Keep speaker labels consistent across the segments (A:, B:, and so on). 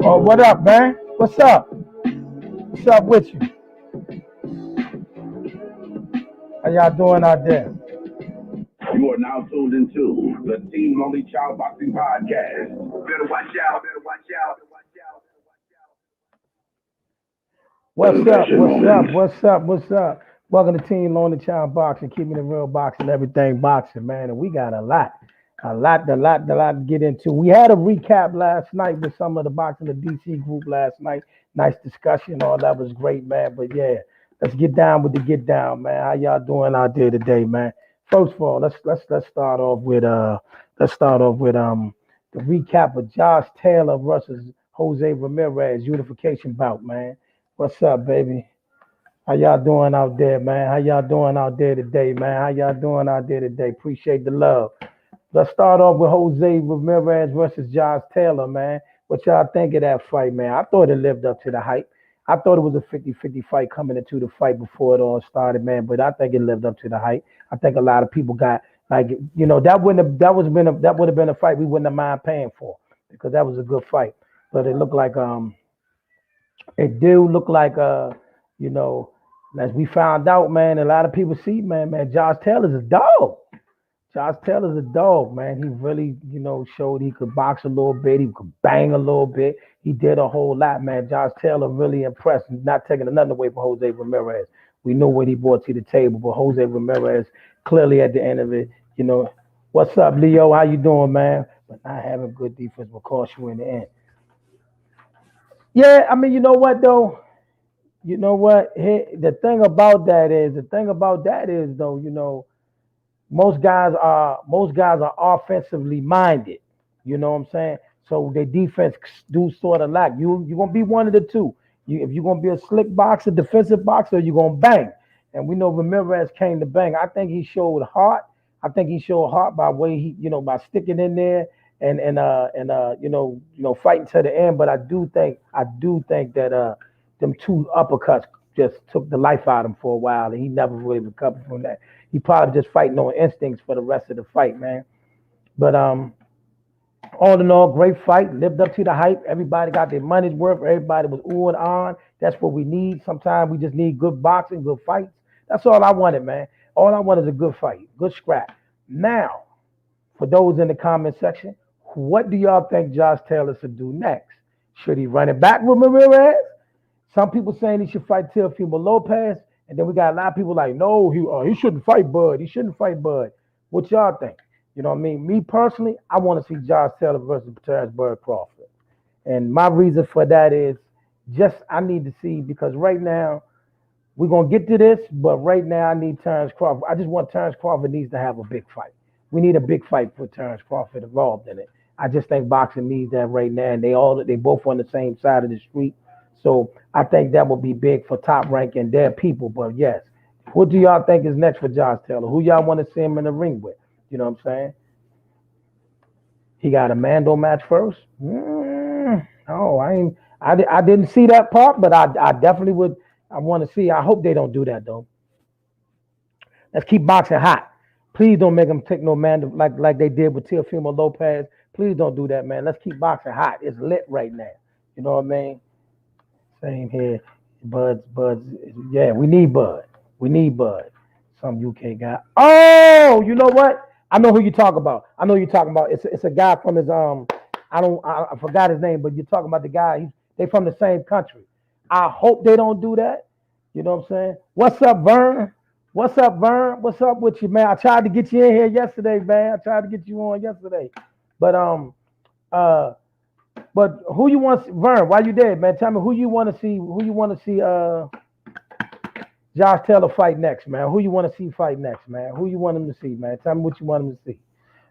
A: Oh, what up, man? What's up? What's up with you? How y'all doing out there?
B: You are now tuned into the Team Only Child Boxing Podcast. Better watch out, better watch out.
A: What's up? What's up? What's up? What's up? Welcome to Team Lonely Child Boxing, keeping it real boxing, everything boxing, man. And we got a lot to get into. We had a recap last night with some of the boxing, the DC group last night. Nice discussion, all that was great, man. But yeah, let's get down with the get down, man. How y'all doing out there today, man? First of all, let's start off with the recap of Josh Taylor versus Jose Ramirez unification bout, man. What's up, baby? How y'all doing out there, man? How y'all doing out there today, man? How y'all doing out there today? Appreciate the love. Let's start off with Jose Ramirez versus Josh Taylor, man. What y'all think of that fight, man? I thought it lived up to the hype. I thought it was a 50-50 fight coming into the fight before it all started, man. But I think it lived up to the hype. I think a lot of people got like, that would have been a fight we wouldn't have mind paying for because that was a good fight. But it looked like it do look like you know, as we found out, man, a lot of people see, man, Josh Taylor's a dog. Josh Taylor's a dog, man. He really, showed he could box a little bit. He could bang a little bit. He did a whole lot, man. Josh Taylor really impressed. Not taking nothing away from Jose Ramirez. We know what he brought to the table, but Jose Ramirez clearly at the end of it, what's up, Leo? How you doing, man? But not having good defense will cost you in the end. Yeah, I mean, you know what though? You know what? The thing about that is though, most guys are offensively minded. You know what I'm saying? So their defense do sort of lack. You're gonna be one of the two. If you're gonna be a slick boxer, defensive boxer, you're gonna bang. And we know Ramirez came to bang. I think he showed heart. I think he showed heart by way by sticking in there and fighting to the end. But I do think that them two uppercuts just took the life out of him for a while, and he never really recovered from that. He probably just fighting on instincts for the rest of the fight, man. But all in all, great fight. Lived up to the hype. Everybody got their money's worth. Everybody was oohing on. That's what we need. Sometimes we just need good boxing, good fights. That's all I wanted, man. All I want is a good fight, good scrap. Now, for those in the comment section, what do y'all think Josh Taylor should do next? Should he run it back with Ramirez? Some people saying he should fight Teofimo Lopez, and then we got a lot of people like, no, he shouldn't fight Bud. He shouldn't fight Bud. What y'all think? You know what I mean? Me personally, I want to see Josh Taylor versus Terrence Bud Crawford. And my reason for that is just I need to see because right now we're gonna get to this, but right now I need Terrence Crawford. I just want Terrence Crawford needs to have a big fight. We need a big fight for Terrence Crawford involved in it. I just think boxing needs that right now, and they both on the same side of the street. So I think that would be big for Top Rank and their people. But yes, what do y'all think is next for Josh Taylor? Who y'all want to see him in the ring with? You know what I'm saying? He got a Mando match first. Oh, I didn't see that part, but I definitely would. I want to see. I hope they don't do that though. Let's keep boxing hot. Please don't make them take no man like they did with Teofimo Lopez. Please don't do that, man. Let's keep boxing hot. It's lit right now. You know what I mean? Same here. Buds. Yeah, we need Bud. We need Bud. Some UK guy. Oh, you know what? I know who you talk about. I know who you're talking about. It's a guy from his I forgot his name, but you're talking about the guy. They from the same country. I hope they don't do that. You know what I'm saying? What's up, Vern? What's up, Vern? What's up with you, man? I tried to get you in here yesterday, man. I tried to get you on yesterday, but uh but who you want, Vern? Why you there, man? Tell me who you want to see. Who you want to see? Josh Taylor fight next, man. Who you want to see fight next, man? Who you want him to see, man? Tell me what you want him to see.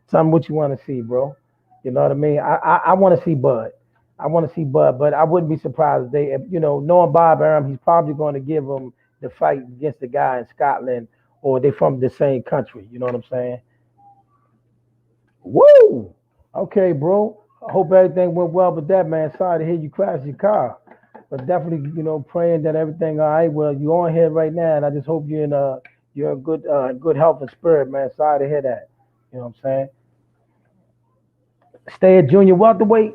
A: Tell me what you want to see, bro. You know what I mean? I want to see Bud. I want to see Bud, but I wouldn't be surprised if they, knowing Bob Arum, he's probably going to give him the fight against the guy in Scotland, or they from the same country. You know what I'm saying? Woo! Okay, bro. I hope everything went well with that, man. Sorry to hear you crash your car, but definitely, praying that everything all right. Well, you're on here right now, and I just hope you're in good health and spirit, man. Sorry to hear that. You know what I'm saying? Stay at junior welterweight.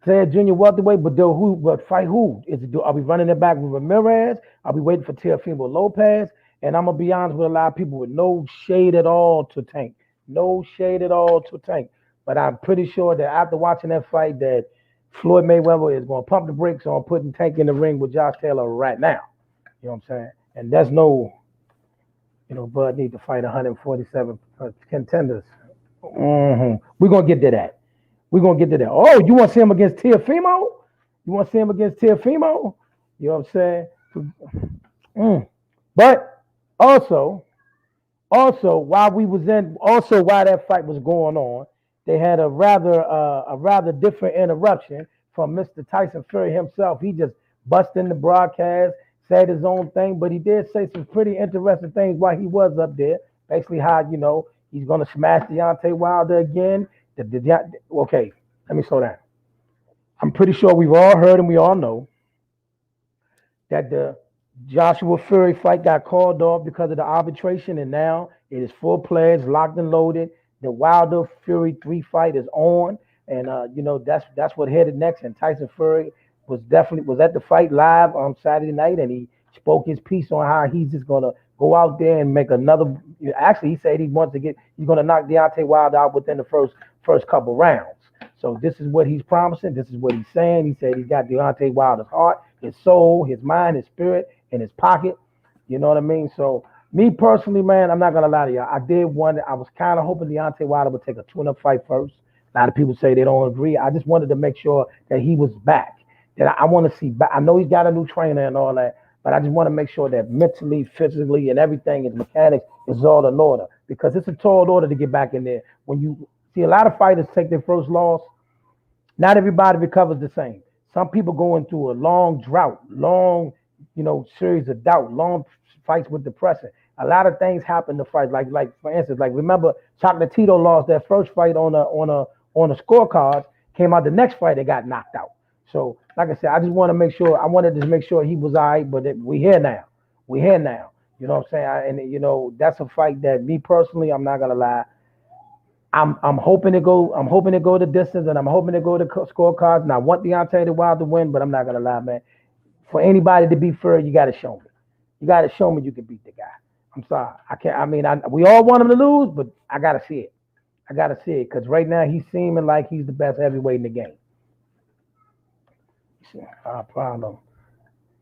A: Stay at junior welterweight, but do who? But fight who? Are we running it back with Ramirez? Are we waiting for Teofimo Lopez? And I'm gonna be honest with a lot of people with no shade at all to Tank. No shade at all to Tank. But I'm pretty sure that after watching that fight, that Floyd Mayweather is going to pump the brakes on putting Tank in the ring with Josh Taylor right now. You know what I'm saying? And there's no, Bud need to fight 147 contenders. We're going to get to that. We're going to get to that. Oh, you want to see him against Teofimo? You want to see him against Teofimo? You know what I'm saying? But also, while that fight was going on, they had a rather different interruption from Mr. Tyson Fury himself. He just busted in the broadcast, said his own thing, but he did say some pretty interesting things while he was up there. Basically, how he's gonna smash Deontay Wilder again. Okay, let me slow down. I'm pretty sure we've all heard and we all know that the Joshua Fury fight got called off because of the arbitration, and now it is full-fledged, locked and loaded. The Wilder Fury 3 fight is on, and that's what headed next. And Tyson Fury was at the fight live on Saturday night, and he spoke his piece on how he's just gonna go out there and make another. Actually, he said he's gonna knock Deontay Wilder out within the first couple rounds. So this is what he's promising. This is what he's saying. He said he's got Deontay Wilder's heart, his soul, his mind, his spirit in his pocket. You know what I mean? So me personally, man, I'm not gonna lie to you. I did wonder. I was kind of hoping Deontay Wilder would take a tune-up fight first. A lot of people say they don't agree. I just wanted to make sure that he was back. That I want to see back. I know he's got a new trainer and all that, but I just want to make sure that mentally, physically, and everything, his mechanics is all in order. Because it's a tall order to get back in there. When you see a lot of fighters take their first loss, not everybody recovers the same. Some people going through a long drought, long, series of doubt, long fights with depression. A lot of things happen to fight. Like for instance, remember Chocolatito lost that first fight on a scorecard. Came out the next fight, they got knocked out. So like I said, I just want to make sure. I wanted to make sure he was all right. But we here now. We here now. You know what I'm saying? And that's a fight that me personally, I'm not gonna lie. I'm hoping to go. I'm hoping to go the distance, and I'm hoping to go to scorecards. And I want Deontay Wilder to win, but I'm not gonna lie, man. For anybody to be fair, you got to show me. You got to show me you can beat the guy. I'm sorry. I can't. I mean, we all want him to lose, but I got to see it. I got to see it because right now he's seeming like he's the best heavyweight in the game. Our problem.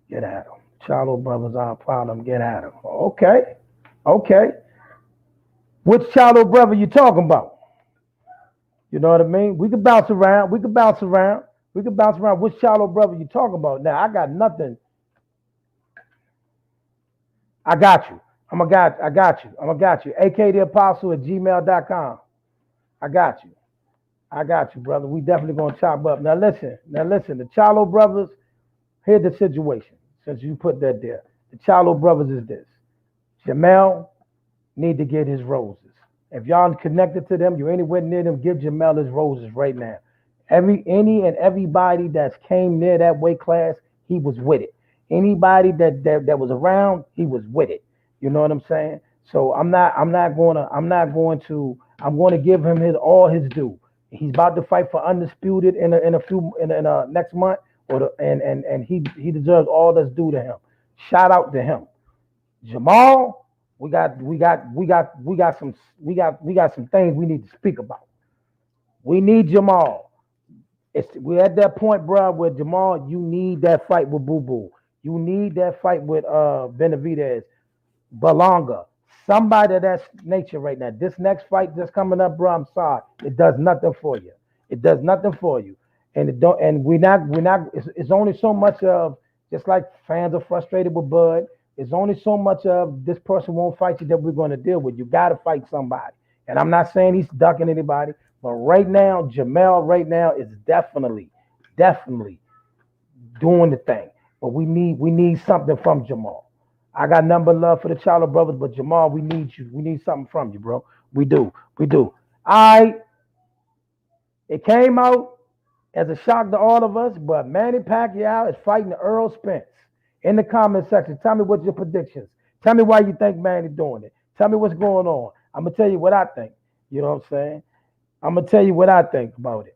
A: Get at him. Charlo brothers, our problem. Get at him. Okay. Which Charlo brother you talking about? You know what I mean? We can bounce around. Which Charlo brother you talking about? Now, I got nothing. I got you. I got you. AK the Apostle at gmail.com. I got you, brother. We definitely gonna chop up. Now listen, the Charlo brothers, here's the situation. Since you put that there. The Charlo brothers is this. Jamel need to get his roses. If y'all connected to them, you're anywhere near them, give Jamel his roses right now. Any and everybody that came near that weight class, he was with it. Anybody that was around, he was with it. You know what I'm saying? So I'm going to give him all his due. He's about to fight for undisputed in a next month, and he deserves all that's due to him. Shout out to him. Jamal, we got some things we need to speak about. We need Jamal. We're at that point, bro, where Jamal, you need that fight with Boo Boo. You need that fight with Benavidez, Belonga. Somebody of that nature right now. This next fight that's coming up, bro, I'm sorry. It does nothing for you. It does nothing for you. And it don't and we're not it's only so much of just like fans are frustrated with Bud. It's only so much of this person won't fight you that we're going to deal with. You got to fight somebody. And I'm not saying he's ducking anybody, but right now, Jamel right now is definitely doing the thing. But we need something from Jamal. I got number love for the Charlo brothers, but Jamal, we need you. We need something from you, bro. We do. We do. I It came out as a shock to all of us, but Manny Pacquiao is fighting Earl Spence. In the comment section, tell me what's your predictions. Tell me why you think Manny doing it. Tell me what's going on. I'm gonna tell you what I think. You know what I'm saying? I'm gonna tell you what I think about it.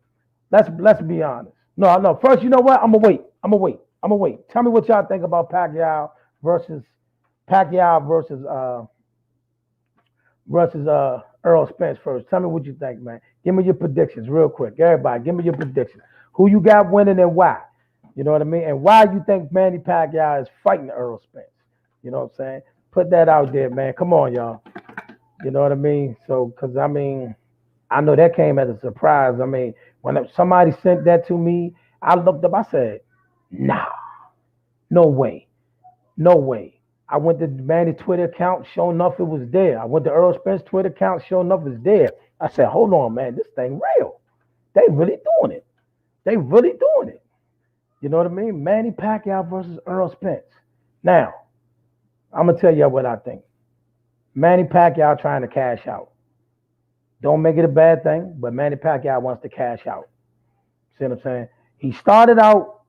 A: Let's be honest. No, no. First, you know what? I'm gonna wait. I'm gonna wait. I'm gonna wait. Tell me what y'all think about versus Pacquiao versus Earl Spence first. Tell me what you think, man. Give me your predictions real quick. Everybody, give me your predictions. Who you got winning and why? You know what I mean? And why you think Manny Pacquiao is fighting Earl Spence? You know what I'm saying? Put that out there, man. Come on, y'all. You know what I mean? So, because I know that came as a surprise. I mean, when somebody sent that to me, I looked up. I said, "Nah, no way, no way." I went to Manny's Twitter account. Sure enough, it was there. I went to Earl Spence Twitter account. Sure enough, it's there. I said, "Hold on, man. This thing real. They really doing it. They really doing it." You know what I mean? Manny Pacquiao versus Earl Spence. Now, I'm gonna tell you what I think. Manny Pacquiao trying to cash out. Don't make it a bad thing, but Manny Pacquiao wants to cash out. See what I'm saying? He started out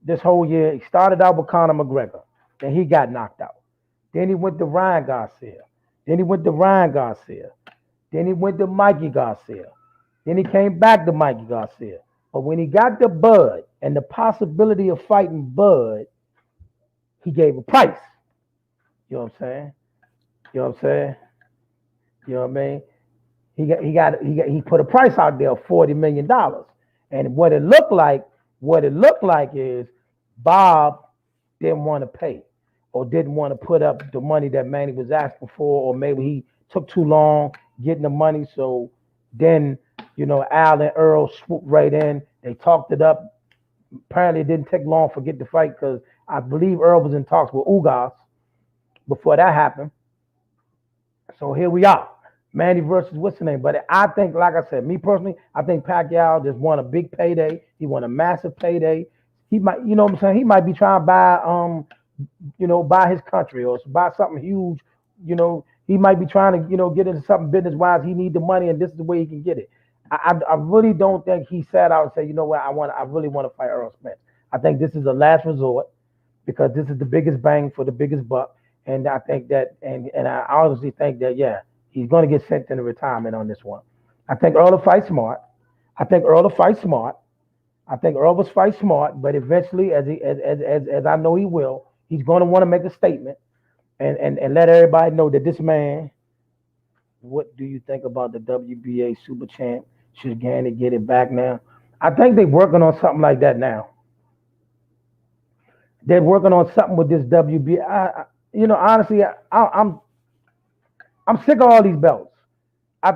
A: this whole year. He started out with Conor McGregor. Then he got knocked out. Then he went to Ryan Garcia. Then he went to Ryan Garcia. Then he went to Mikey Garcia. Then he came back to Mikey Garcia. But when he got to Bud and the possibility of fighting Bud, he gave a price. You know what I'm saying? You know what I'm saying? You know what I mean? He put a price out there of $40 million. And what it looked like is Bob didn't want to pay or didn't want to put up the money that Manny was asking for, or maybe he took too long getting the money. So then, Al and Earl swooped right in. They talked it up. Apparently it didn't take long for get the fight because I believe Earl was in talks with Ugas before that happened. So here we are. Manny versus what's the name? But I think, like I said, me personally, I think Pacquiao just won a big payday. He won a massive payday. He might, you know what I'm saying? He might be trying to buy his country or buy something huge. He might be trying to, get into something business wise. He need the money, and this is the way he can get it. I really don't think he sat out and said, you know what, I really want to fight Earl Spence. I think this is a last resort because this is the biggest bang for the biggest buck. And I think that, and I honestly think that, yeah, he's going to get sent into retirement on this one. I think Earl will fight smart. I think Earl will fight smart. But eventually, as I know he will, he's going to want to make a statement and let everybody know that this man. What do you think about the WBA Super Champ? Should Gandy get it back now? I think they're working on something like that now. They're working on something with this WBA. Honestly, I'm sick of all these belts. I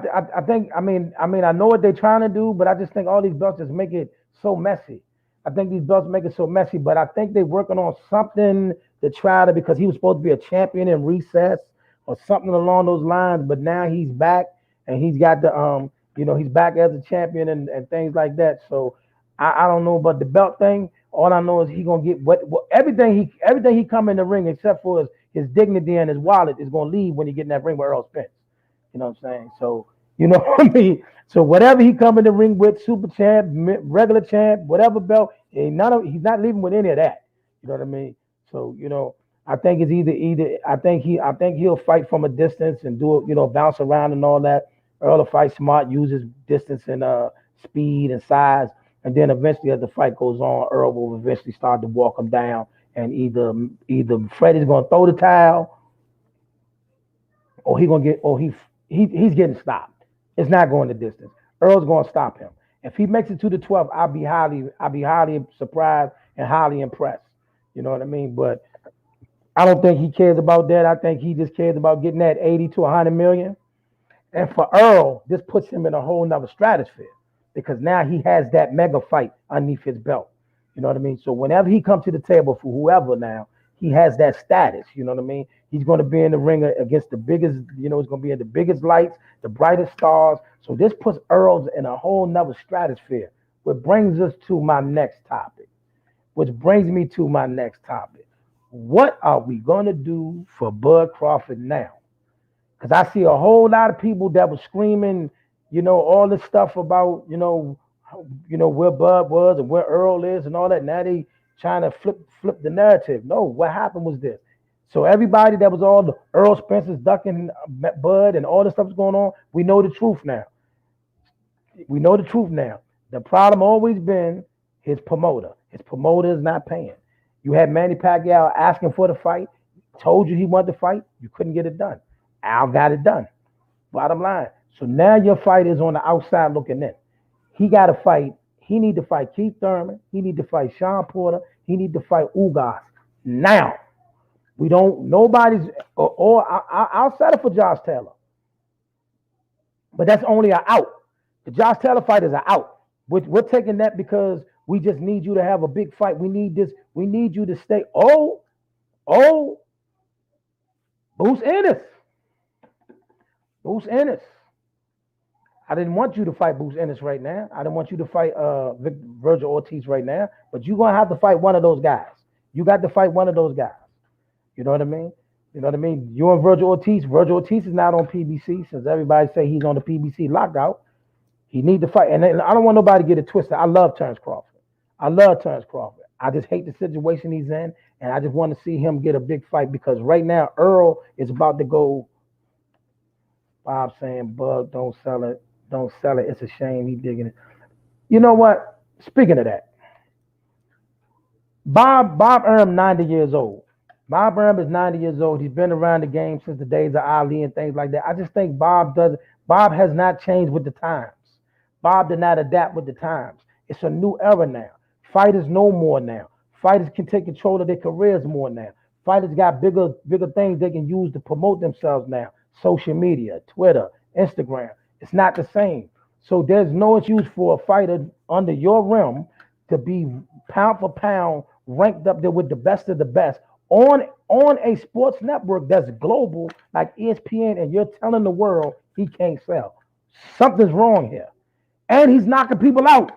A: think I know what they're trying to do, but I just think all these belts just make it so messy. I think these belts make it so messy, but I think they're working on something to try to, because he was supposed to be a champion in recess or something along those lines, but now he's back and he's got the he's back as a champion and things like that. So I don't know about the belt thing. All I know is he's gonna get everything he come in the ring except for his dignity and his wallet is gonna leave when he get in that ring with Earl Spence. You know what I'm saying? So you know what I mean. So whatever he come in the ring with, super champ, regular champ, whatever belt, he's not leaving with any of that. You know what I mean? So I think it's either. I think he'll fight from a distance and do it, bounce around and all that. Earl will fight smart, uses distance and speed and size, and then eventually as the fight goes on, Earl will eventually start to walk him down, and either Freddie's gonna throw the towel or he gonna get or he's getting stopped. It's not going the distance. Earl's gonna stop him. If he makes it to the 12th, I'll be highly surprised and highly impressed. You know what I mean? But I don't think he cares about that. I think he just cares about getting that 80 to 100 million. And for Earl, this puts him in a whole nother stratosphere because now he has that mega fight underneath his belt. You know what I mean? So whenever he comes to the table for whoever now, he has that status. You know what I mean? He's going to be in the ring against the biggest, he's going to be in the biggest lights, the brightest stars. So this puts Earl in a whole nother stratosphere, which brings us to my next topic. What are we going to do for Bud Crawford now? Because I see a whole lot of people that were screaming, all this stuff about, where Bud was and where Earl is and all that. Now they trying to flip the narrative. No, what happened was this. So everybody that was all the Earl Spencer's ducking Bud and all this stuff was going on, we know the truth now. The problem always been his promoter. His promoter is not paying. You had Manny Pacquiao asking for the fight, told you he wanted to fight, you couldn't get it done. Al got it done. Bottom line. So now your fight is on the outside looking in. He got to fight. He need to fight Keith Thurman. He need to fight Sean Porter. He need to fight Ugas. Now, I'll settle for Josh Taylor. But that's only an out. The Josh Taylor fight is an out. We're taking that because we just need you to have a big fight. We need this. We need you to stay. Bruce Ennis. I didn't want you to fight Bruce Ennis right now. I didn't want you to fight Virgil Ortiz right now. But you're going to have to fight one of those guys. You got to fight one of those guys. You know what I mean? You and Virgil Ortiz. Virgil Ortiz is not on PBC since everybody say he's on the PBC lockout. He need to fight. And I don't want nobody to get it twisted. I love Terrence Crawford. I just hate the situation he's in. And I just want to see him get a big fight because right now Earl is about to go. Bob saying, Bug, don't sell it. It's a shame he digging it. You know what? Speaking of that, Bob Arum, 90 years old. Bob Arum is 90 years old. He's been around the game since the days of Ali and things like that. I just think Bob has not changed with the times. Bob did not adapt with the times. It's a new era now. Fighters know more now. Fighters can take control of their careers more now. Fighters got bigger things they can use to promote themselves now. Social media, Twitter, Instagram. It's not the same. So there's no excuse for a fighter under your realm to be pound for pound ranked up there with the best of the best on a sports network that's global like ESPN, and you're telling the world he can't sell. Something's wrong here. And he's knocking people out.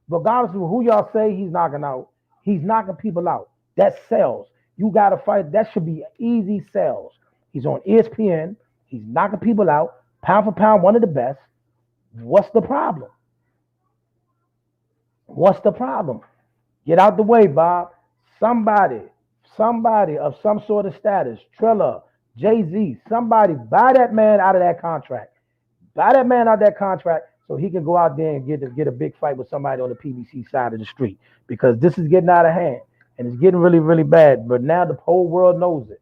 A: Regardless of who y'all say he's knocking out, he's knocking people out. That sells. You got to fight. That should be easy sales. He's on ESPN. He's knocking people out. Pound for pound, one of the best. What's the problem? Get out the way, Bob. Somebody of some sort of status, Triller, Jay-Z, somebody buy that man out of that contract. So he can go out there and get a big fight with somebody on the PBC side of the street because this is getting out of hand and it's getting really, really bad. But now the whole world knows it.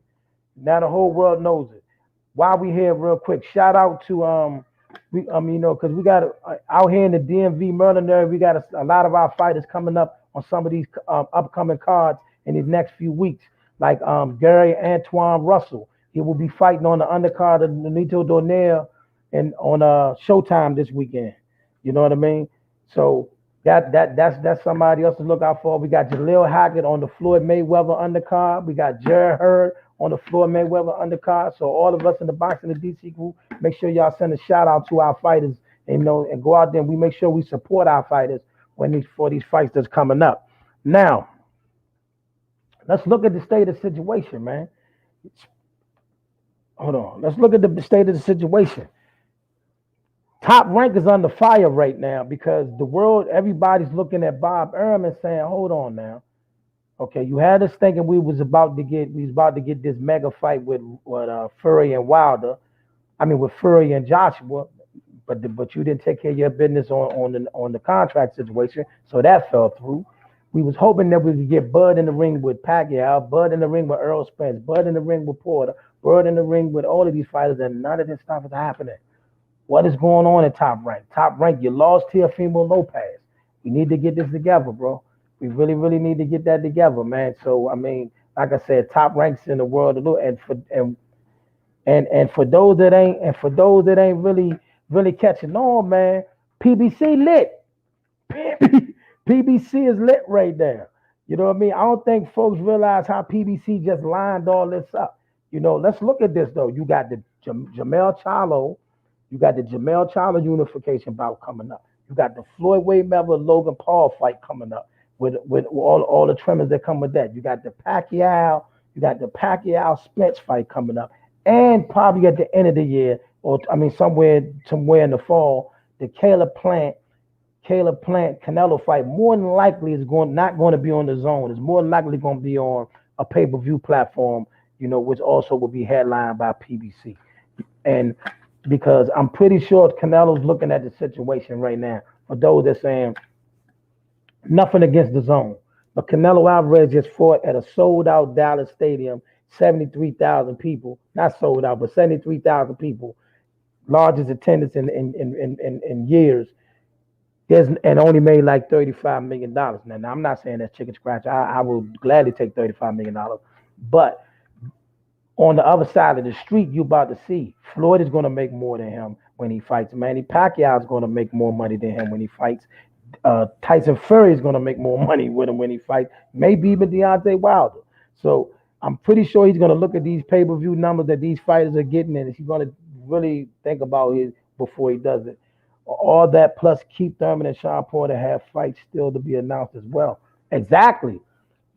A: While we here, real quick, shout out to because we got out here in the DMV, Maryland area, we got a lot of our fighters coming up on some of these upcoming cards in these next few weeks, like Gary Antoine Russell. He will be fighting on the undercard of Nonito Donaire and on Showtime this weekend. You know what I mean? So that's somebody else to look out for. We got Jaleel Hackett on the Floyd Mayweather undercard. We got Jared Hurd on the Floyd Mayweather undercard. So all of us in the box in the DC group, make sure y'all send a shout out to our fighters and go out there and we make sure we support our fighters for these fights that's coming up. Now, let's look at the state of the situation, man. Hold on. Let's look at the state of the situation. Top Rank is under fire right now because everybody's looking at Bob Arum and saying, hold on now. Okay, you had us thinking we was about to get this mega fight with Fury and Wilder. I mean with Fury and Joshua, but you didn't take care of your business on the contract situation, so that fell through. We was hoping that we could get Bud in the ring with Pacquiao, Bud in the ring with Earl Spence, Bud in the ring with Porter, Bud in the ring with all of these fighters, and none of this stuff is happening. What is going on at Top Rank? Top Rank, you lost Teofimo Lopez. We need to get this together, bro. We really, really need to get that together, man. So I mean, like I said, Top Ranks in the world, and for those that ain't really catching on, man, PBC lit. PBC is lit right now. You know what I mean? I don't think folks realize how PBC just lined all this up. Let's look at this though. You got the Jamel Charlo, you got the Jamel Charlo unification bout coming up. You got the Floyd Mayweather Logan Paul fight coming up with all the tremors that come with that. You got the Pacquiao Spence fight coming up, and probably at the end of the year, or I mean somewhere in the fall, the Caleb Plant Canelo fight more than likely is not going to be on the zone. It's more than likely going to be on a pay-per-view platform, which also will be headlined by PBC. And because I'm pretty sure Canelo's looking at the situation right now. For those that saying nothing against the zone, but Canelo Alvarez just fought at a sold-out Dallas stadium, 73,000 people. Not sold out, but 73,000 people, largest attendance in years. And only made like $35 million. Now, I'm not saying that's chicken scratch. I will gladly take $35 million. But on the other side of the street, you about to see Floyd is going to make more than him when he fights. Manny Pacquiao is going to make more money than him when he fights. Tyson Fury is going to make more money with him when he fights. Maybe even Deontay Wilder. So I'm pretty sure he's going to look at these pay-per-view numbers that these fighters are getting, and he's going to really think about it before he does it. All that plus Keith Thurman and Sean Porter have fights still to be announced as well. Exactly.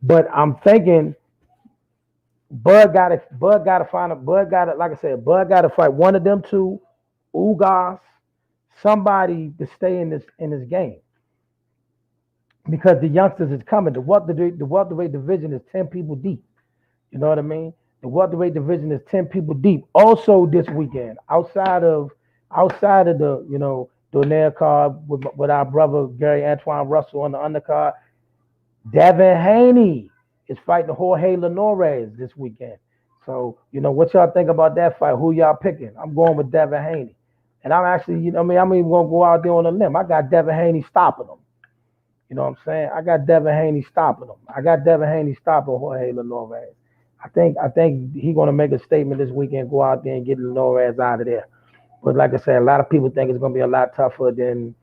A: But I'm thinking Bud got to like I said, Bud got to fight one of them two, Ugas, somebody to stay in this game. Because the youngsters is coming. The welterweight division is 10 people deep. You know what I mean? The welterweight division is 10 people deep. Also this weekend, outside of the Donaire card with our brother Gary Antoine Russell on the undercard, Devin Haney is fighting Jorge Linares this weekend. So, what y'all think about that fight? Who y'all picking? I'm going with Devin Haney. And I'm actually, I'm even going to go out there on a limb. I got Devin Haney stopping him. You know what I'm saying? I got Devin Haney stopping him. I got Devin Haney stopping Jorge Linares. I think he's going to make a statement this weekend, go out there and get Linares out of there. But like I said, a lot of people think it's going to be a lot tougher than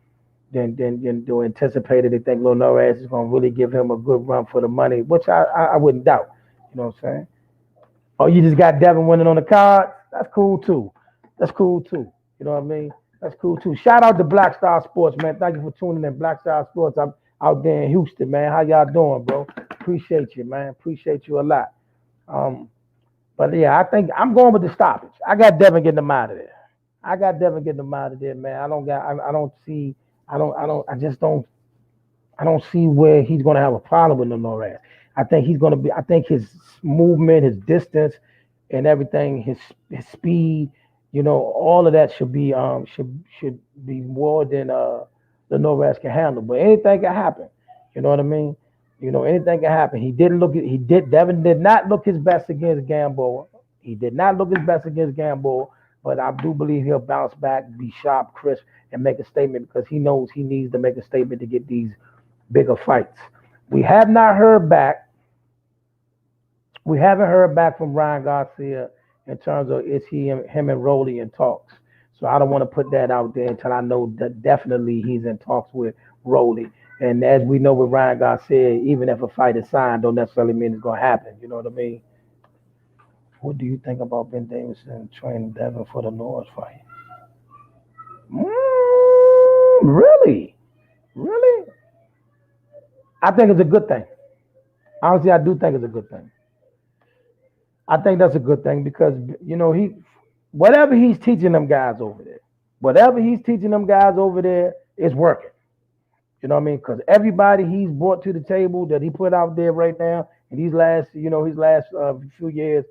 A: anticipated. They think Linares is going to really give him a good run for the money, which I wouldn't doubt. You know what I'm saying? Oh, you just got Devin winning on the card? That's cool too. You know what I mean? That's cool too. Shout out to Black Star Sports, man. Thank you for tuning in. Black Star Sports. I'm out there in Houston, man. How y'all doing, bro? Appreciate you, man. Appreciate you a lot. But yeah, I think I'm going with the stoppage. I got Devin getting him out of there. Man. I don't see where he's going to have a problem with Linares. I think his movement, his distance, and everything, his speed, all of that should be more than Linares can handle. But anything can happen. You know what I mean? Anything can happen. Devin did not look his best against Gamboa. But I do believe he'll bounce back, be sharp, crisp, and make a statement because he knows he needs to make a statement to get these bigger fights. We have not heard back. We haven't heard back from Ryan Garcia in terms of is him and Rolly in talks. So I don't want to put that out there until I know that definitely he's in talks with Rolly. And as we know with Ryan Garcia, even if a fight is signed, don't necessarily mean it's going to happen. You know what I mean? What do you think about Ben Davison training Devin for the Norris fight? Really? I think it's a good thing. Honestly, I do think it's a good thing. I think that's a good thing because, whatever he's teaching them guys over there is working. You know what I mean? Because everybody he's brought to the table that he put out there right now, and his last few years,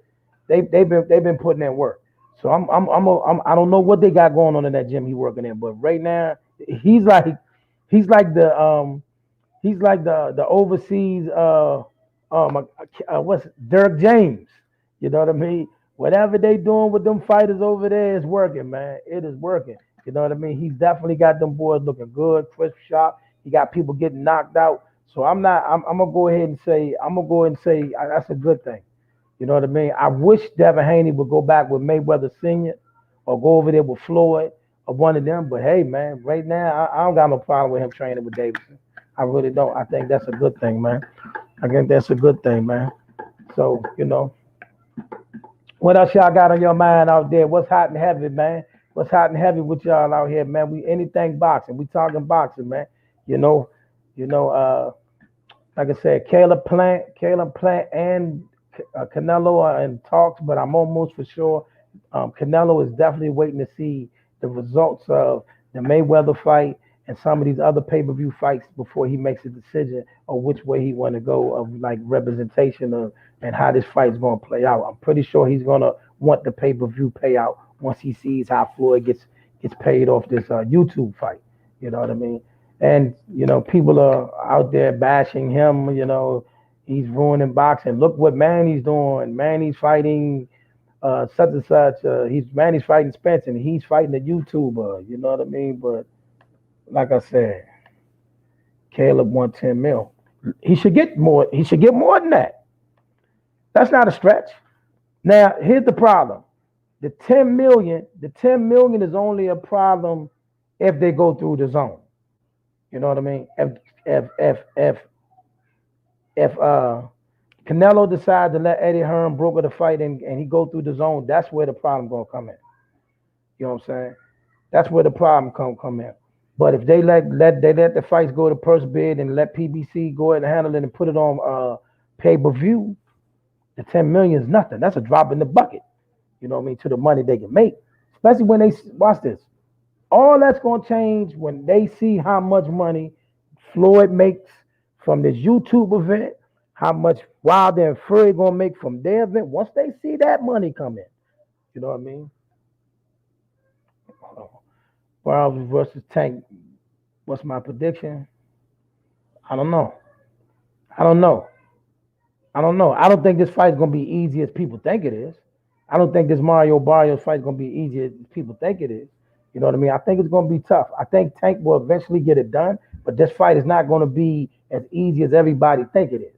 A: they've been putting in work. So I don't know what they got going on in that gym he working in, but right now he's like he's like the he's like the overseas what's Dirk James. You know what I mean? Whatever they doing with them fighters over there is working, man. It is working. You know what I mean? He's definitely got them boys looking good, crisp, sharp. He got people getting knocked out. So I'm gonna go ahead and say that's a good thing. You know what I mean? I wish Devin Haney would go back with Mayweather Senior, or go over there with Floyd, or one of them. But hey, man, right now I don't got no problem with him training with Davidson. I really don't. I think that's a good thing, man. I think that's a good thing, man. So, what else y'all got on your mind out there? What's hot and heavy, man? What's hot and heavy with y'all out here, man? We anything boxing. We talking boxing, man. You know, you know, like I said, Caleb Plant and Canelo are in talks, but I'm almost for sure Canelo is definitely waiting to see the results of the Mayweather fight and some of these other pay-per-view fights before he makes a decision of which way he want to go of like representation of and how this fight is going to play out. I'm pretty sure he's going to want the pay-per-view payout once he sees how Floyd gets paid off this YouTube fight. You know what I mean? And people are out there bashing him. He's ruining boxing. Look what Manny's doing. Manny's fighting such and such. Manny's fighting Spence, and he's fighting a YouTuber. You know what I mean? But like I said, Caleb won 10 mil. He should get more. He should get more than that. That's not a stretch. Now, here's the problem. The 10 million is only a problem if they go through the zone. You know what I mean? If Canelo decides to let Eddie Hearn broker the fight and he go through the zone, that's where the problem gonna come in. You know what I'm saying? That's where the problem come in. But if they let the fights go to purse bid and let PBC go ahead and handle it and put it on pay per view, the 10 million is nothing. That's a drop in the bucket. You know what I mean? To the money they can make, especially when they watch this. All that's gonna change when they see how much money Floyd makes from this YouTube event, how much Wilder and Fury gonna make from their event. Once they see that money come in, you know what I mean? Wilder versus Tank. What's my prediction? I don't know. I don't know. I don't know. I don't think this fight is gonna be easy as people think it is. I don't think this Mario Barrios fight is gonna be easy as people think it is. You know what I mean? I think it's gonna be tough. I think Tank will eventually get it done, but this fight is not gonna be as easy as everybody think it is.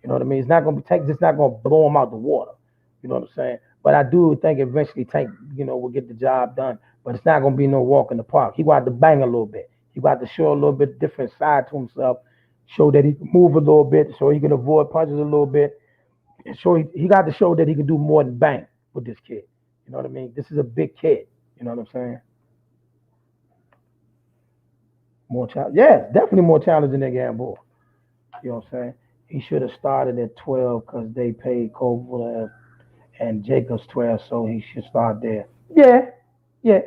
A: You know what I mean? It's not gonna be Tank. Just not gonna blow him out the water. You know what I'm saying? But I do think eventually Tank, will get the job done. But it's not gonna be no walk in the park. He got to bang a little bit. He got to show a little bit different side to himself. Show that he can move a little bit, so he can avoid punches a little bit. And show he got to show that he can do more than bang with this kid. You know what I mean? This is a big kid. You know what I'm saying? More challenge. Yeah, definitely more challenging than Gamble. You know what I'm saying? He should have started at 12 because they paid Kovalev and Jacobs 12, so he should start there. Yeah, yeah,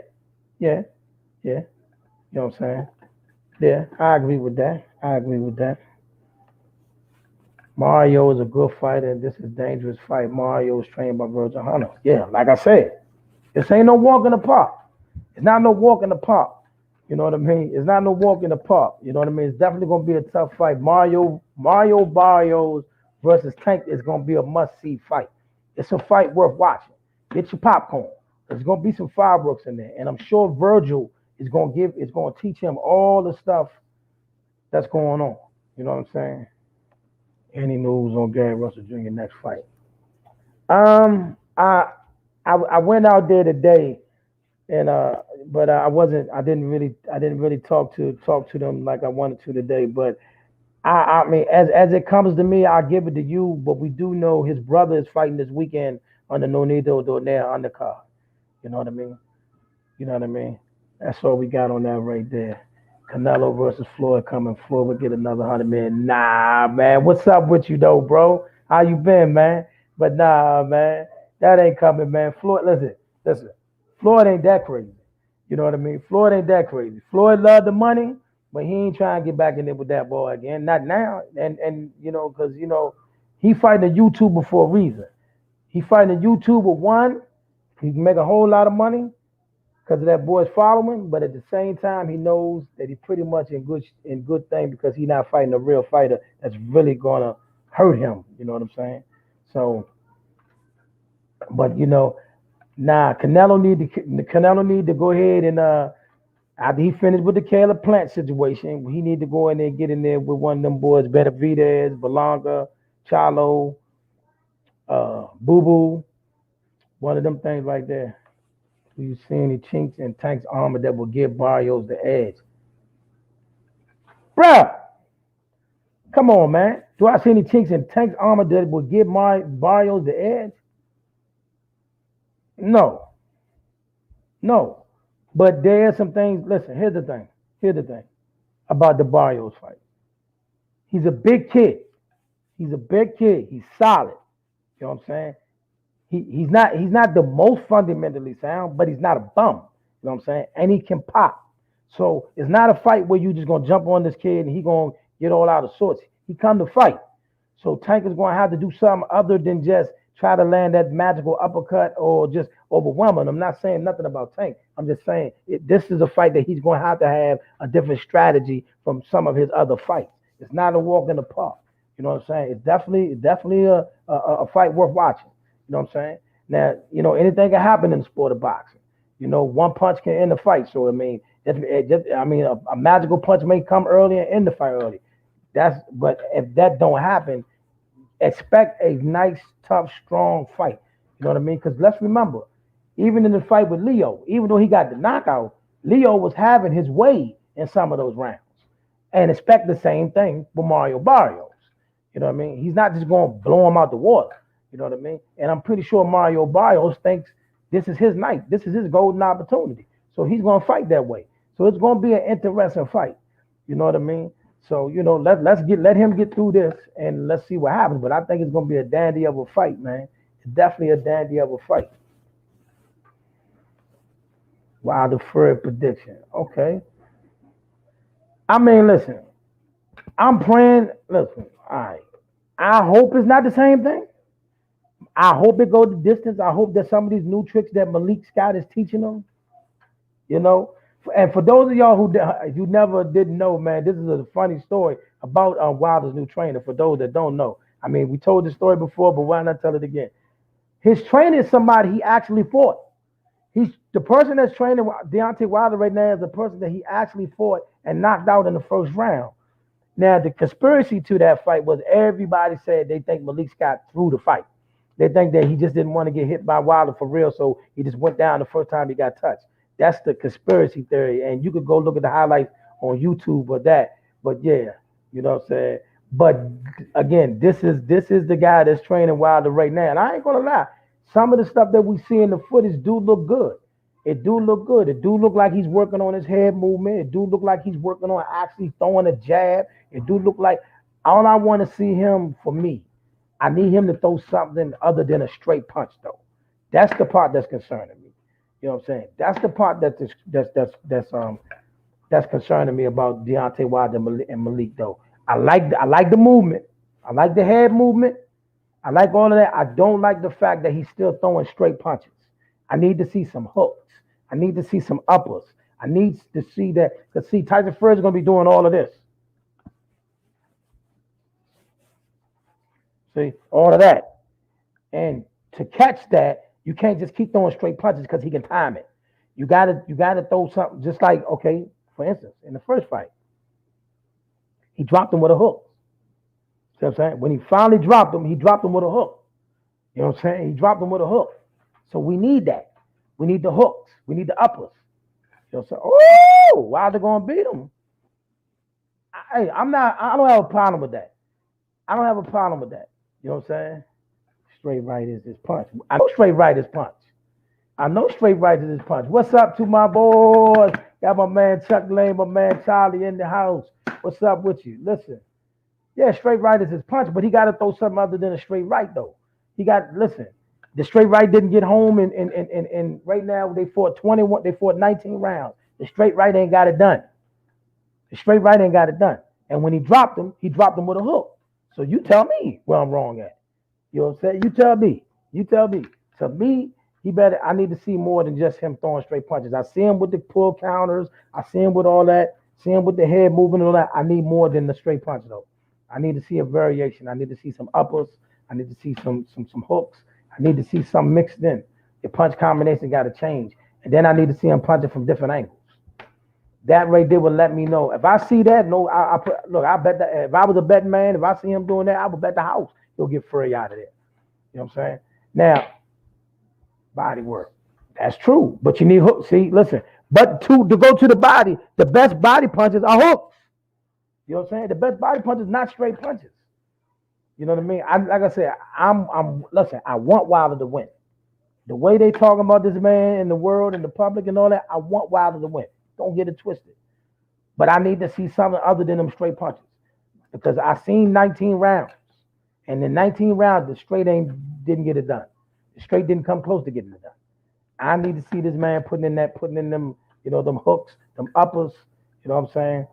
A: yeah, yeah. You know what I'm saying? Yeah, I agree with that. I agree with that. Mario is a good fighter, and this is a dangerous fight. Mario is trained by Virgil Hunter. Yeah, like I said, this ain't no walk in the park. It's not no walk in the park. You know what I mean? It's not no walk in the park. You know what I mean? It's definitely gonna be a tough fight. Mario Barrios versus Tank is gonna be a must-see fight. It's a fight worth watching. Get your popcorn. There's gonna be some fireworks in there, and I'm sure Virgil is gonna teach him all the stuff that's going on. You know what I'm saying? Any news on Gary Russell Jr. next fight? I went out there today, and but I wasn't. I didn't really talk to them like I wanted to today. But I mean, as it comes to me, I'll give it to you. But we do know his brother is fighting this weekend on the Nonito Donaire undercard. You know what I mean? You know what I mean? That's all we got on that right there. Canelo versus Floyd coming. Floyd will get another 100 million. Nah, man. What's up with you though, bro? How you been, man? But nah, man. That ain't coming, man. Floyd, listen. Floyd ain't that crazy. You know what I mean? Floyd ain't that crazy. Floyd love the money. But he ain't trying to get back in there with that boy again. Not now. And because he fighting a YouTuber for a reason. He fighting a YouTuber one, he can make a whole lot of money because of that boy's following. But at the same time, he knows that he's pretty much in good thing because he's not fighting a real fighter that's really gonna hurt him. You know what I'm saying? So, but nah, Canelo need to go ahead and after he finished with the Caleb Plant situation, he need to go in there and get in there with one of them boys, Benavidez, Belonga, Chalo, Boo Boo, one of them things right there. Do you see any chinks in Tank's armor that will give Barrios the edge? Bruh, come on, man. Do I see any chinks in Tank's armor that will give Barrios the edge? No. No. But there are some things. Listen, here's the thing. Here's the thing about the Barrios fight. He's a big kid. He's a big kid. He's solid. You know what I'm saying? He's not the most fundamentally sound, but he's not a bum. You know what I'm saying? And he can pop. So it's not a fight where you just gonna jump on this kid and he gonna get all out of sorts. He come to fight. So Tank is gonna have to do something other than just try to land that magical uppercut or just overwhelm him. I'm not saying nothing about Tank. I'm just saying this is a fight that he's gonna have a different strategy from some of his other fights. It's not a walk in the park. You know what I'm saying? It's definitely a fight worth watching. You know what I'm saying? Now, anything can happen in the sport of boxing. One punch can end the fight. So I mean, a magical punch may come early and end the fight early. But if that don't happen, expect a nice, tough, strong fight. You know what I mean? Because let's remember, even in the fight with Leo, even though he got the knockout, Leo was having his way in some of those rounds. And expect the same thing with Mario Barrios. You know what I mean? He's not just going to blow him out the water. You know what I mean? And I'm pretty sure Mario Barrios thinks this is his night. This is his golden opportunity. So he's going to fight that way. So it's going to be an interesting fight. You know what I mean? So, let him get through this and let's see what happens. But I think it's going to be a dandy of a fight, man. It's definitely a dandy of a fight. Wow, the Fred prediction. Okay. I mean, listen, I'm praying. Listen, all right. I hope it's not the same thing. I hope it goes the distance. I hope that some of these new tricks that Malik Scott is teaching them, and for those of y'all who you never didn't know, man, this is a funny story about Wilder's new trainer. For those that don't know, I mean, we told the story before, but why not tell it again? His trainer is somebody he actually fought. He's the person that's training Deontay Wilder right now is the person that he actually fought and knocked out in the first round. Now, the conspiracy to that fight was everybody said they think Malik Scott threw the fight. They think that he just didn't want to get hit by Wilder for real, so he just went down the first time he got touched. That's the conspiracy theory, and you could go look at the highlights on YouTube or that. But yeah, you know what I'm saying. But again, this is the guy that's training Wilder right now, and I ain't gonna lie. Some of the stuff that we see in the footage do look good. It do look good. It do look like he's working on his head movement. It do look like he's working on actually throwing a jab. It do look like all I want to see him for me. I need him to throw something other than a straight punch, though. That's the part that's concerning me. You know what I'm saying? That's the part that's concerning me about Deontay Wilder and Malik, though. I like the movement. I like the head movement. I like all of that. I don't like the fact that he's still throwing straight punches. I need to see some hooks. I need to see some uppers. I need to see that. Because see, Tyson Fury is going to be doing all of this. See, all of that. And to catch that, you can't just keep throwing straight punches because he can time it. You gotta throw something just like, okay, for instance, in the first fight, he dropped him with a hook. See what I'm saying? When he finally dropped him with a hook. You know what I'm saying? He dropped him with a hook. So we need that. We need the hooks. We need the uppers. You know what I'm saying? Oh, Wilder gonna beat him. I don't have a problem with that. I don't have a problem with that. You know what I'm saying? Straight right is his punch. I know straight right is punch. What's up to my boys? Got my man Chuck Lane, my man Charlie in the house. What's up with you? Listen. Yeah, straight right is his punch, but he got to throw something other than a straight right, though. Listen, the straight right didn't get home, and right now they fought 19 rounds. The straight right ain't got it done. The straight right ain't got it done. And when he dropped him with a hook. So you tell me where I'm wrong at. You know what I'm saying? You tell me. You tell me. To me, I need to see more than just him throwing straight punches. I see him with the pull counters. I see him with all that. See him with the head moving and all that. I need more than the straight punch though. I need to see a variation. I need to see some uppers. I need to see some hooks. I need to see some mixed in. Your punch combination got to change. And then I need to see him punching from different angles. That right there will let me know. If I see that, I bet that if I was a betting man, if I see him doing that, I would bet the house he'll get free out of there. You know what I'm saying? Now, body work. That's true. But you need hooks. See, listen. But to go to the body, the best body punches are hooks. You know what I'm saying? The best body punches, not straight punches. You know what I mean? Like I said, listen, I want Wilder to win. The way they talking about this man in the world and the public and all that, I want Wilder to win. Don't get it twisted. But I need to see something other than them straight punches. Because I seen 19 rounds. And in 19 rounds, the straight didn't get it done. The straight didn't come close to getting it done. I need to see this man putting in them, them hooks, them uppers. You know what I'm saying?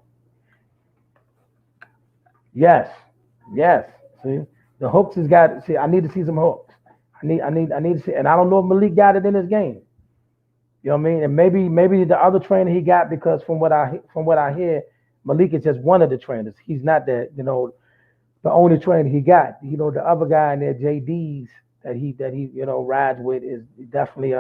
A: Yes. See, the hooks has got. See, I need to see some hooks. I need to see, and I don't know if Malik got it in his game. You know what I mean? And maybe the other trainer he got, because from what I hear, Malik is just one of the trainers. He's not the the only trainer he got. The other guy in there, JD's that he rides with, is definitely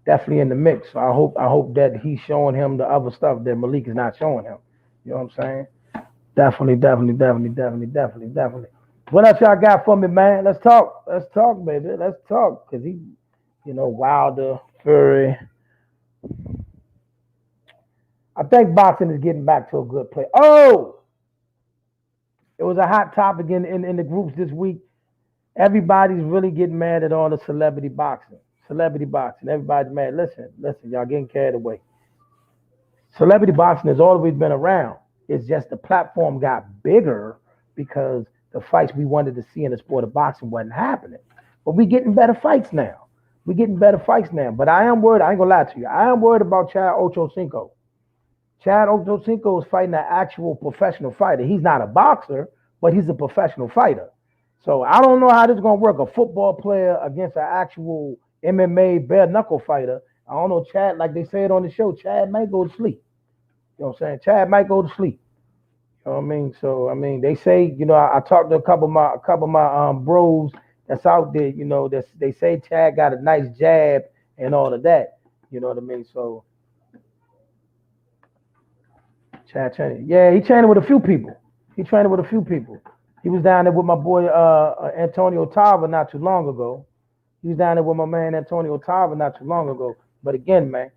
A: definitely in the mix. So I hope that he's showing him the other stuff that Malik is not showing him. You know what I'm saying? Definitely. What else y'all got for me, man? Let's talk, baby. Let's talk, because he, Wilder, Fury. I think boxing is getting back to a good place. Oh, it was a hot topic in the groups this week. Everybody's really getting mad at all the celebrity boxing. Everybody's mad. Listen, y'all getting carried away. Celebrity boxing has always been around. It's just the platform got bigger because the fights we wanted to see in the sport of boxing wasn't happening. But we getting better fights now. But I am worried. I ain't gonna lie to you. I am worried about Chad Ochocinco. Chad Ochocinco is fighting an actual professional fighter. He's not a boxer, but he's a professional fighter. So I don't know how this is gonna work. A football player against an actual MMA bare knuckle fighter. I don't know, Chad, like they said on the show, Chad might go to sleep. You know what I'm saying? Chad might go to sleep. You know what I mean? So they say, I talked to a couple of my bros that's out there, they say Chad got a nice jab and all of that. You know what I mean? So Chad training. Yeah, he training with a few people. He was down there with my boy Antonio Tarver not too long ago. He was down there with my man Antonio Tarver not too long ago. But again, man,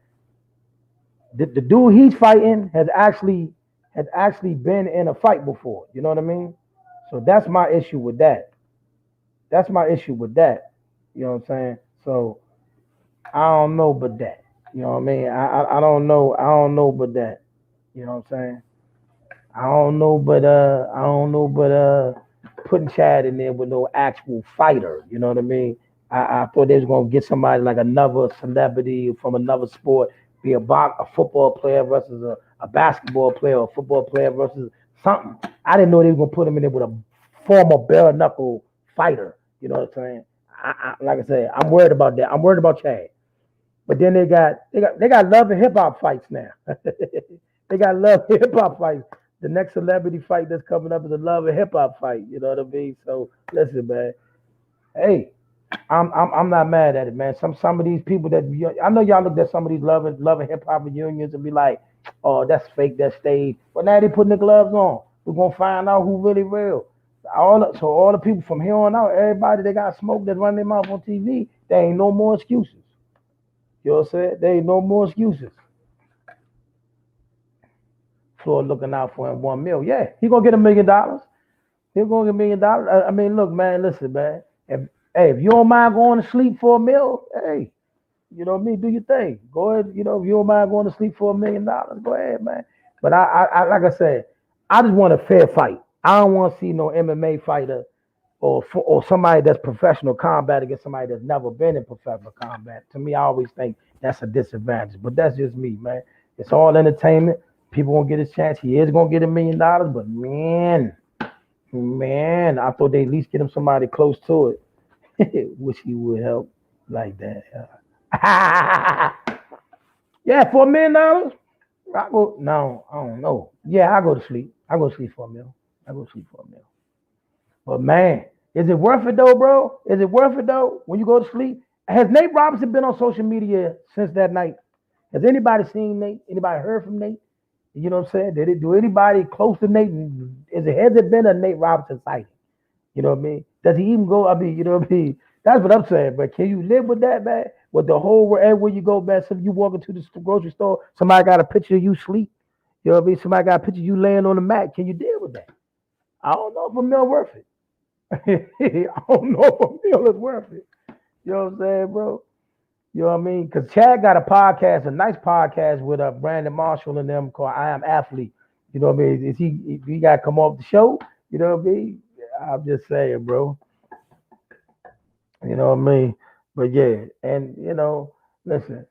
A: the dude he's fighting has actually been in a fight before. You know what I mean? So that's my issue with that. You know what I'm saying? So I don't know but that. You know what I mean? I don't know but that. You know what I'm saying? I don't know but putting Chad in there with no actual fighter. You know what I mean? I thought they was gonna get somebody like another celebrity from another sport, be a football player versus a basketball player, or a football player versus something. I didn't know they were gonna put him in there with a former bare knuckle fighter. You know what I'm saying? Like I said, I'm worried about that. I'm worried about Chad. But then they got love and hip hop fights now. They got love and hip hop fights. The next celebrity fight that's coming up is a love and hip hop fight. You know what I mean? So listen, man. Hey, I'm not mad at it, man. Some of these people that I know y'all looked at some of these love and hip hop reunions and be like, oh, that's fake, that's staged. But now they putting the gloves on. We're gonna find out who really real. All the people from here on out, everybody that got smoked that run their mouth on TV, there ain't no more excuses. You know what I'm saying? There ain't no more excuses. Floyd looking out for him $1 million. Yeah, he gonna get $1 million. He's gonna get $1 million. I mean, look, man, listen, man. If you don't mind going to sleep for $1 million, hey, you know what I mean? Do your thing. Go ahead. If you don't mind going to sleep for $1 million, go ahead, man. But I like I said, I just want a fair fight. I don't want to see no MMA fighter or somebody that's professional combat against somebody that's never been in professional combat. To me, I always think that's a disadvantage. But that's just me, man. It's all entertainment. People gonna get his chance. He is gonna get $1 million, but man, I thought they at least get him somebody close to it. Wish he would help like that. Yeah, $4 million. I go no, I don't know. Yeah, I go to sleep. I go to sleep for a meal. I go to sleep for a meal. But man, is it worth it though, bro? Is it worth it though? When you go to sleep? Has Nate Robinson been on social media since that night? Has anybody seen Nate? Anybody heard from Nate? You know what I'm saying? Did it do anybody close to Nate? Has it been a Nate Robinson sighting? You know what I mean? Does he even go? I mean, you know what I mean? That's what I'm saying. But can you live with that, man? With the whole everywhere you go, man. So you walk into the grocery store, somebody got a picture of you sleep. You know what I mean? Somebody got a picture of you laying on the mat. Can you deal with that? I don't know if a meal worth it. I don't know if a meal is worth it. You know what I'm saying, bro? You know what I mean? Because Chad got a podcast, a nice podcast with Brandon Marshall and them called I Am Athlete. You know what I mean? Is he got to come off the show? You know what I mean? I'm just saying, bro. You know what I mean? But yeah, and listen,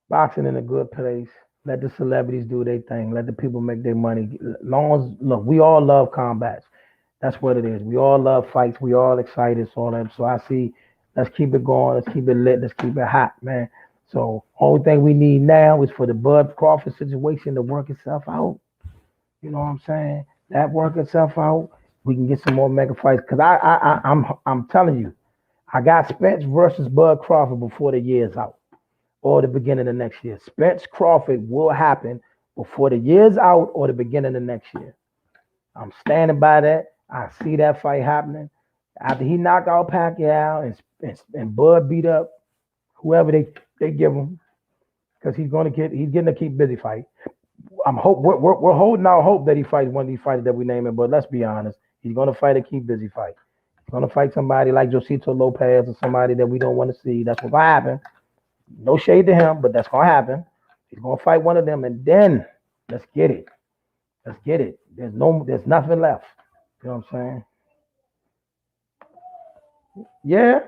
A: boxing in a good place. Let the celebrities do their thing. Let the people make their money. Long as look, we all love combats. That's what it is. We all love fights. We all excited. So that. So I see. Let's keep it going. Let's keep it lit. Let's keep it hot, man. So only thing we need now is for the Bud Crawford situation to work itself out. You know what I'm saying? That work itself out. We can get some more mega fights. Cause I'm telling you, I got Spence versus Bud Crawford before the year's out or the beginning of next year. Spence Crawford will happen before the year's out or the beginning of next year. I'm standing by that. I see that fight happening. After he knocked out Pacquiao and Bud beat up whoever they give him, because he's getting to keep busy fight. We're holding out hope that he fights one of these fighters that we name it. But let's be honest, he's gonna fight a keep busy fight. He's gonna fight somebody like Josito Lopez or somebody that we don't want to see. That's what's gonna happen. No shade to him, but that's gonna happen. He's gonna fight one of them, and then let's get it. Let's get it. There's nothing left. You know what I'm saying? Yeah,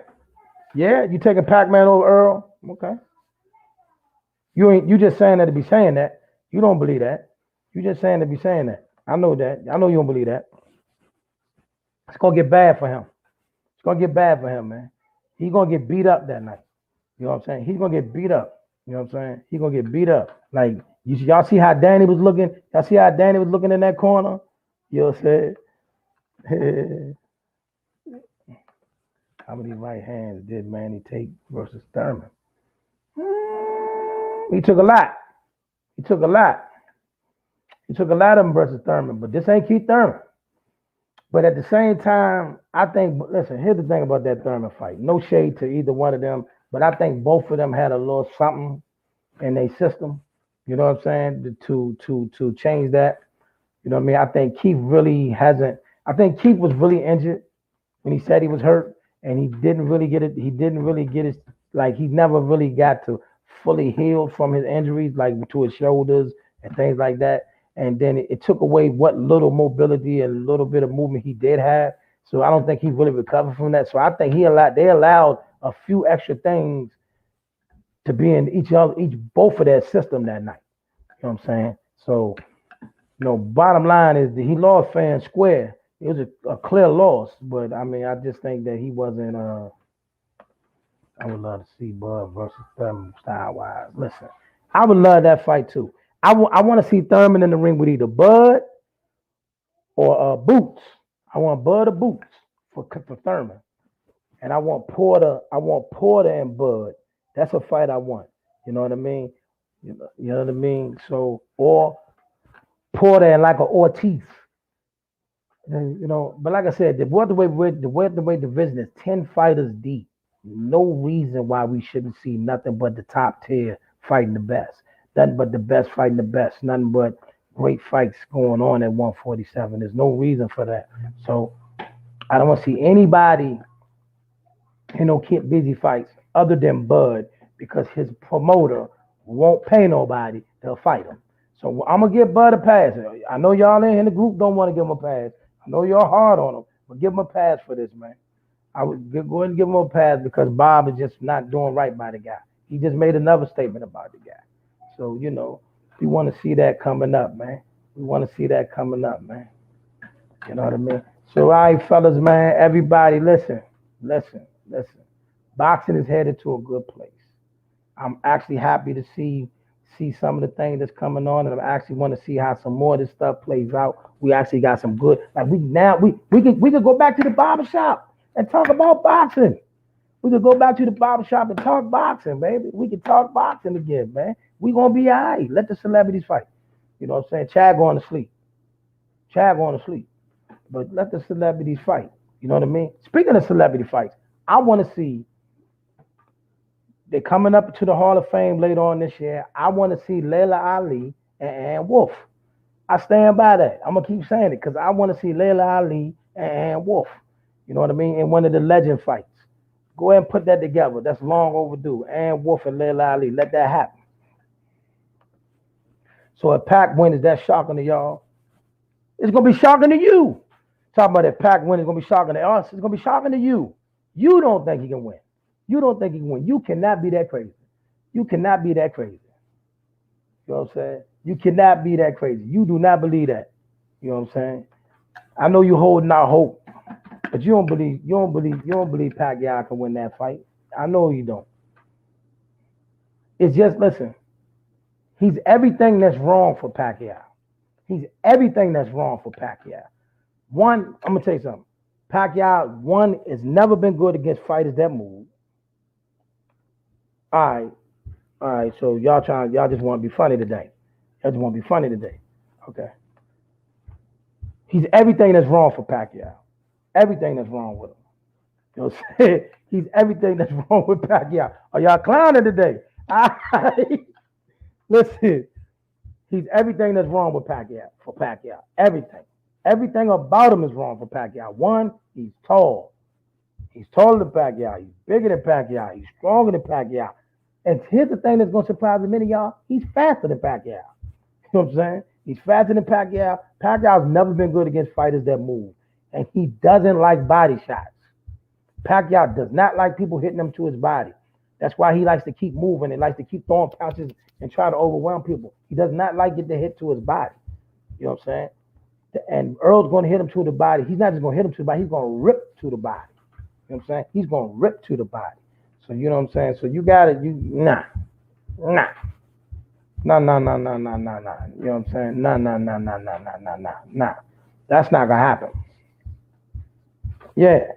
A: yeah. You taking Pac-Man over Earl? Okay. You just saying that to be saying that. You don't believe that. You just saying to be saying that. I know that. I know you don't believe that. It's gonna get bad for him. It's gonna get bad for him, man. He's gonna get beat up that night. You know what I'm saying? He's gonna get beat up. You know what I'm saying? He's gonna get beat up. Like y'all see how Danny was looking? Y'all see how Danny was looking in that corner? You know what I'm saying? How many right hands did Manny take versus Thurman? He took a lot. He took a lot. He took a lot of them versus Thurman, but this ain't Keith Thurman. But at the same time, I think, listen, here's the thing about that Thurman fight. No shade to either one of them, but I think both of them had a little something in their system. You know what I'm saying? To change that. You know what I mean? I think Keith really hasn't. I think Keith was really injured when he said he was hurt, and he didn't really get it. He didn't really get it. Like he never really got to fully heal from his injuries, like to his shoulders and things like that. And then it took away what little mobility and little bit of movement he did have. So I don't think he really recovered from that. So I think they allowed a few extra things to be in both of their system that night. You know what I'm saying? So, bottom line is that he lost fair and square. It was a clear loss, but I mean, I just think that he wasn't. I would love to see Bud versus Thurman style wise. Listen, I would love that fight too. I want to see Thurman in the ring with either Bud or Boots. I want Bud or Boots for Thurman, and I want Porter. I want Porter and Bud. That's a fight I want. You know what I mean? You know what I mean? So or Porter and like a Ortiz. But like I said, the welterweight division is 10 fighters deep. No reason why we shouldn't see nothing but the top tier fighting the best. Nothing but the best fighting the best. Nothing but great fights going on at 147. There's no reason for that. So I don't want to see anybody keep busy fights other than Bud because his promoter won't pay nobody to fight him. So I'm gonna give Bud a pass. I know y'all in the group don't want to give him a pass. I know you're hard on him, but give him a pass for this, man. I would go ahead and give him a pass because Bob is just not doing right by the guy. He just made another statement about the guy. So, We want to see that coming up, man. We want to see that coming up, man. You know what I mean? So, all right, fellas, man, everybody, listen. Boxing is headed to a good place. I'm actually happy to see some of the things that's coming on, and I actually want to see how some more of this stuff plays out. We actually got some good. Like we could go back to the barber shop and talk about boxing. We could go back to the barber shop and talk boxing, baby. We could talk boxing again, man. We gonna be all right. Let the celebrities fight. You know what I'm saying? Chad going to sleep. Chad going to sleep. But let the celebrities fight. You know what I mean? Speaking of celebrity fights, I want to see. They're coming up to the Hall of Fame later on this year. I want to see Layla Ali and Wolf. I stand by that. I'm gonna keep saying it because I want to see Layla Ali and Wolf. You know what I mean? In one of the legend fights. Go ahead and put that together. That's long overdue. And Wolf and Layla Ali. Let that happen. So if Pac win, is that shocking to y'all? It's gonna be shocking to you. Talking about that Pac win is gonna be shocking to us. It's gonna be shocking to you. You don't think he can win. You don't think he can win. You cannot be that crazy. You cannot be that crazy. You know what I'm saying? You cannot be that crazy. You do not believe that. You know what I'm saying? I know you're holding out hope, but you don't believe Pacquiao can win that fight. I know you don't. It's just listen. He's everything that's wrong for Pacquiao. He's everything that's wrong for Pacquiao. One, I'm gonna tell you something. Pacquiao, one, has never been good against fighters that move. All right. So y'all just want to be funny today. Y'all just want to be funny today. Okay. He's everything that's wrong for Pacquiao. Everything that's wrong with him. You know what I'm saying? He's everything that's wrong with Pacquiao. Are y'all clowning today? All right. Listen, he's everything that's wrong with Pacquiao for Pacquiao. Everything. Everything about him is wrong for Pacquiao. One, he's tall. He's taller than Pacquiao. He's bigger than Pacquiao. He's stronger than Pacquiao. And here's the thing that's going to surprise many of y'all. He's faster than Pacquiao. You know what I'm saying? He's faster than Pacquiao. Pacquiao's never been good against fighters that move. And he doesn't like body shots. Pacquiao does not like people hitting him to his body. That's why he likes to keep moving and likes to keep throwing punches and try to overwhelm people. He does not like getting the hit to his body. You know what I'm saying? And Earl's going to hit him to the body. He's not just going to hit him to the body. He's going to rip to the body. You know what I'm saying? He's going to rip to the body. So you know what I'm saying? So you got it. Nah. You know what I'm saying? Nah. That's not going to happen. Yeah.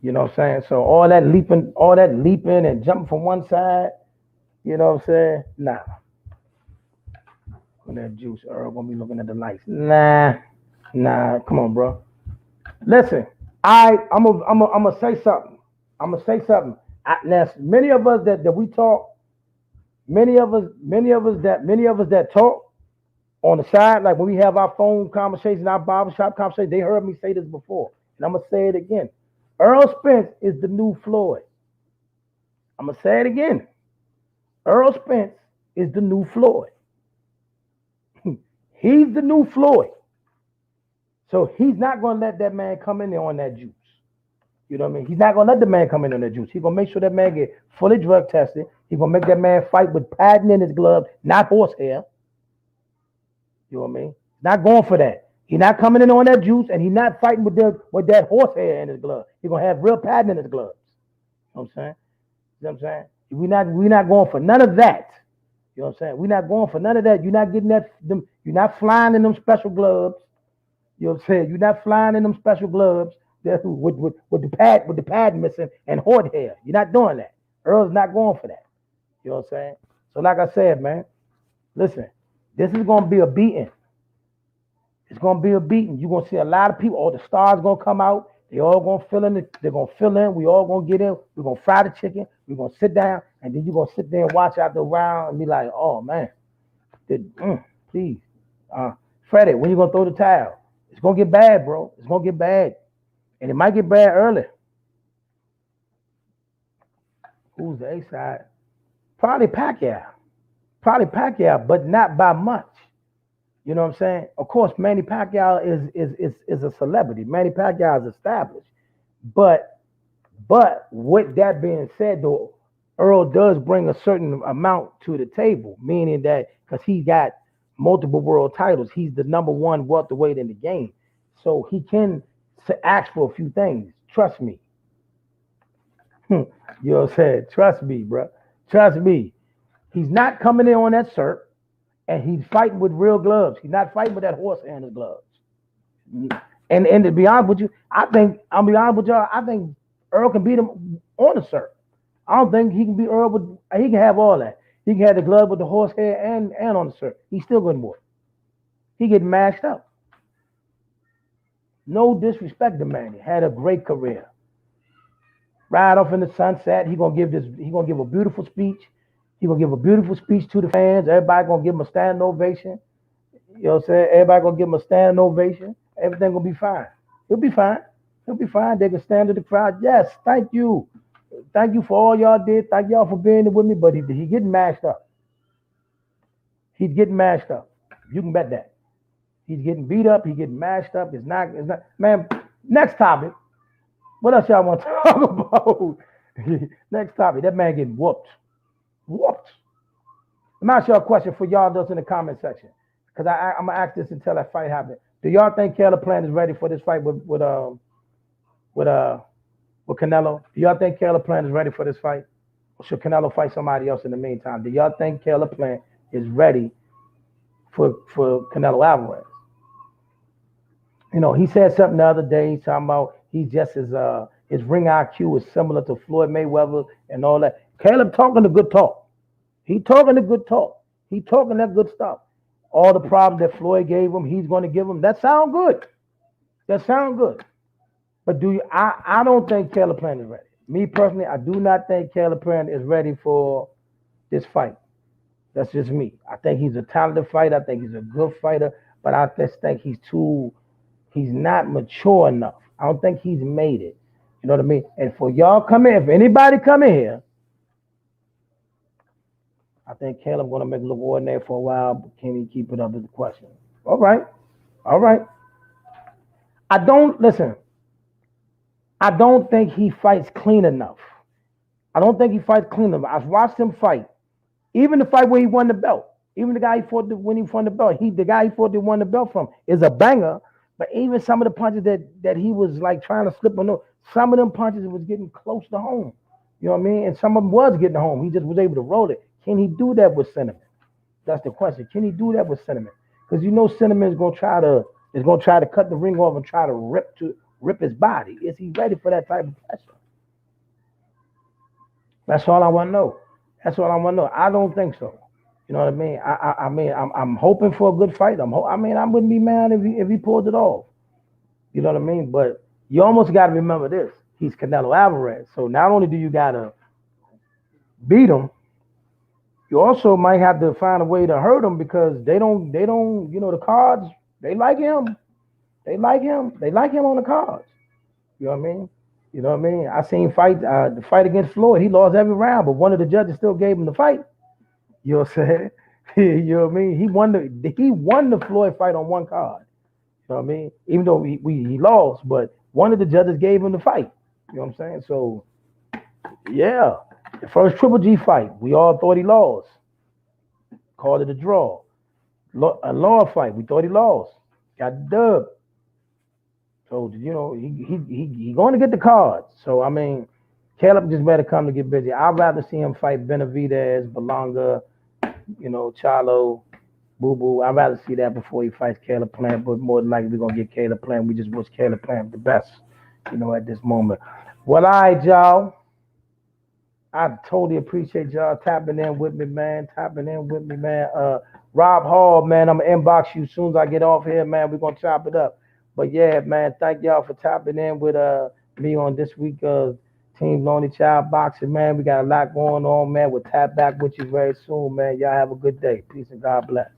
A: You know what I'm saying? So all that leaping and jumping from one side, you know what I'm saying? Nah. When that juice, Earl gonna be looking at the lights. Nah. Come on, bro. Listen, I'm gonna say something. Now, many of us that we talk, many of us that talk on the side, like when we have our phone conversations, our barbershop conversations, they heard me say this before, and I'm gonna say it again. Earl Spence is the new Floyd. I'm gonna say it again. Earl Spence is the new Floyd. He's the new Floyd. So he's not going to let that man come in there on that juice. You know what I mean? He's not going to let the man come in on that juice. He's going to make sure that man get fully drug tested. He's going to make that man fight with padding in his gloves, not horsehair. You know what I mean? Not going for that. He's not coming in on that juice, and he's not fighting with that horsehair in his glove. He's going to have real padding in his gloves. You know what I'm saying? You know what I'm saying? We're not going for none of that. You know what I'm saying? We're not going for none of that. You're not getting that. You're not flying in them special gloves. You know what I'm saying? You're not flying in them special gloves with the pad missing and horde hair. You're not doing that. Earl's not going for that. You know what I'm saying? So like I said, man, listen, this is gonna be a beating. It's gonna be a beating. You're gonna see a lot of people. All the stars gonna come out. They all gonna fill in. They're gonna fill in. We all gonna get in. We're gonna fry the chicken. We're gonna sit down, and then you're gonna sit there and watch out the round and be like, "Oh man, please, Freddie, when you gonna throw the towel? It's gonna get bad, bro. It's gonna get bad, and it might get bad early." Who's the A side? Probably Pacquiao, but not by much. You know what I'm saying? Of course, Manny Pacquiao is a celebrity. Manny Pacquiao is established. But with that being said, though, Earl does bring a certain amount to the table, meaning that because he got multiple world titles, he's the number one welterweight in the game, so he can ask for a few things. Trust me. You know what I'm saying? Trust me, bro. Trust me. He's not coming in on that cert, and he's fighting with real gloves. He's not fighting with that horse handler's gloves. And to be honest with you, I think I'll be honest with y'all. I think Earl can beat him on the cert. I don't think he can beat Earl with. He can have all that. He can have the glove with the horse hair and on the cert. He's still going to win. He getting mashed up. No disrespect to Manny. Had a great career. Ride off in the sunset. He gonna give this. He gonna give a beautiful speech. He gonna give a beautiful speech to the fans. Everybody gonna give him a standing ovation. You know what I'm saying? Everybody gonna give him a standing ovation. Everything gonna be fine. He'll be fine. He'll be fine. They can stand to the crowd. Yes, thank you. Thank you for all y'all did. Thank y'all for being there with me. But he getting mashed up. He's getting mashed up. You can bet that. He's getting beat up. He's getting mashed up. It's not. Man, next topic. What else y'all want to talk about? Next topic. That man getting whooped. Whooped. Let me ask y'all a question for y'all that's in the comment section. Because I'm going to ask this until that fight happens. Do y'all think Canelo Plant is ready for this fight with Canelo? Do y'all think Canelo Plant is ready for this fight? Or should Canelo fight somebody else in the meantime? Do y'all think Canelo Plant is ready for Canelo Alvarez? You know, he said something the other day talking about he just his ring IQ is similar to Floyd Mayweather and all that. Caleb talking the good talk. He talking the good talk. He talking that good stuff. All the problems that Floyd gave him, he's going to give him. That sound good. That sound good. But I don't think Caleb Plant is ready. Me personally, I do not think Caleb Plant is ready for this fight. That's just me. I think he's a talented fighter. I think he's a good fighter. But I just think he's not mature enough. I don't think he's made it. You know what I mean? And for y'all come in, if anybody come in here, I think Caleb going to make it look ordinary for a while, but can he keep it up is the question. All right. All right. I don't think he fights clean enough. I don't think he fights clean enough. I've watched him fight. Even the fight where he won the belt. Even the guy he fought when he won the belt. The guy he fought to won the belt from is a banger. But even some of the punches that he was like trying to slip on, some of them punches was getting close to home. You know what I mean? And some of them was getting home. He just was able to roll it. Can he do that with Cinnamon? That's the question. Can he do that with Cinnamon? Because you know Cinnamon is gonna try to cut the ring off and try to rip his body. Is he ready for that type of pressure? That's all I want to know. That's all I want to know. I don't think so. You know what I mean? I'm hoping for a good fight. I wouldn't be mad if he pulled it off. You know what I mean? But you almost got to remember this. He's Canelo Alvarez. So not only do you got to beat him, you also might have to find a way to hurt him because they don't, the cards, they like him. They like him on the cards. You know what I mean? You know what I mean? I seen the fight against Floyd. He lost every round, but one of the judges still gave him the fight. You know what I'm saying? You know what I mean? He won the Floyd fight on one card. You know what I mean? Even though he lost, but one of the judges gave him the fight. You know what I'm saying? So, yeah. The first Triple G fight, we all thought he lost. Called it a draw. A law fight, we thought he lost. Got dubbed. So, he going to get the cards. So, I mean, Caleb just better come to get busy. I'd rather see him fight Benavidez, Belonga, Charlo, Boo Boo. I'd rather see that before he fights Caleb Plant, but more than likely we're going to get Caleb Plant. We just wish Caleb Plant the best, at this moment. Well, all right, y'all. I totally appreciate y'all tapping in with me, man. Rob Hall, man, I'm going to inbox you as soon as I get off here, man. We're going to chop it up. But, yeah, man, thank y'all for tapping in with me on this week of Team Lonely Child Boxing, man. We got a lot going on, man. We'll tap back with you very soon, man. Y'all have a good day. Peace and God bless.